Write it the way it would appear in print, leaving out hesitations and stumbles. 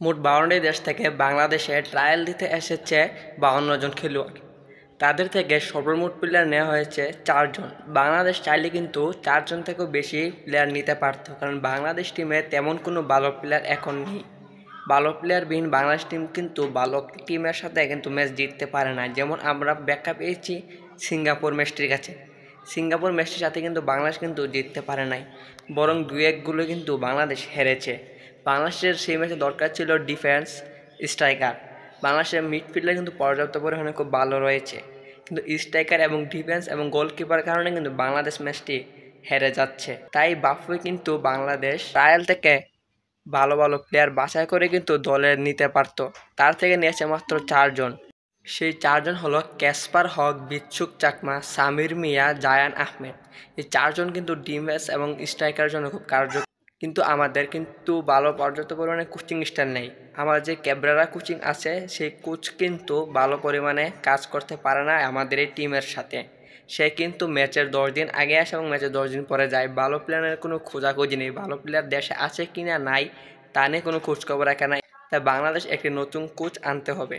মোট 52টি দেশ থেকে বাংলাদেশে ট্রায়াল দিতে এসেছে 52 জন খেলোয়াড়। তাদের থেকে সর্বমোট প্লেয়ার নেওয়া হয়েছে 4 জন। বাংলাদেশ চাইলে কিন্তু 4 জন থেকেও বেশি প্লেয়ার নিতে পারত, কারণ বাংলাদেশ টিমে তেমন কোনো ভালো প্লেয়ার এখন নেই। ভালো প্লেয়ারবিহীন বাংলাদেশ টিম কিন্তু ভালো টিমের সাথে কিন্তু ম্যাচ জিততে পারে না। যেমন আমরা ব্যাখ্যা পেয়েছি সিঙ্গাপুর ম্যাচটির কাছে। সিঙ্গাপুর ম্যাচটির সাথে কিন্তু বাংলাদেশ কিন্তু জিততে পারে নাই, বরং 2-1 কিন্তু বাংলাদেশ হেরেছে। বাংলাদেশের সেই ম্যাচে দরকার ছিল ডিফেন্স স্ট্রাইকার। বাংলাদেশের মিডফিল্ডার কিন্তু পর্যাপ্ত পরিমাণে খুব ভালো রয়েছে, কিন্তু স্ট্রাইকার এবং ডিফেন্স এবং গোলকিপার কারণে কিন্তু বাংলাদেশ ম্যাচটি হেরে যাচ্ছে। তাই বাফুই কিন্তু বাংলাদেশ ট্রায়াল থেকে ভালো ভালো প্লেয়ার বাছাই করে কিন্তু দলে নিতে পারত। তার থেকে নিয়েছে মাত্র 4 জন। সেই 4 জন হলো ক্যাসপার হক, বিচ্ছুক চাকমা, সামির মিয়া, জায়ান আহমেদ। এই 4 জন কিন্তু ডিফেন্স এবং স্ট্রাইকারের জন্য খুব কার্যকর। কিন্তু আমাদের কিন্তু ভালো পর্যাপ্ত পরিমাণে কোচিং স্টার নেই। আমার যে ক্যাব্রেরা কোচিং আছে, সেই কোচ কিন্তু ভালো পরিমাণে কাজ করতে পারে না আমাদের এই টিমের সাথে। সে কিন্তু ম্যাচের 10 দিন আগে আসে এবং ম্যাচের 10 দিন পরে যায়। ভালো প্লেয়ারের কোনো খোঁজাখুঁজি নেই, ভালো প্লেয়ার দেশে আছে কিনা নাই তা নিয়ে কোনো খোঁজখবর রাখে নাই। তাই বাংলাদেশ একটি নতুন কোচ আনতে হবে।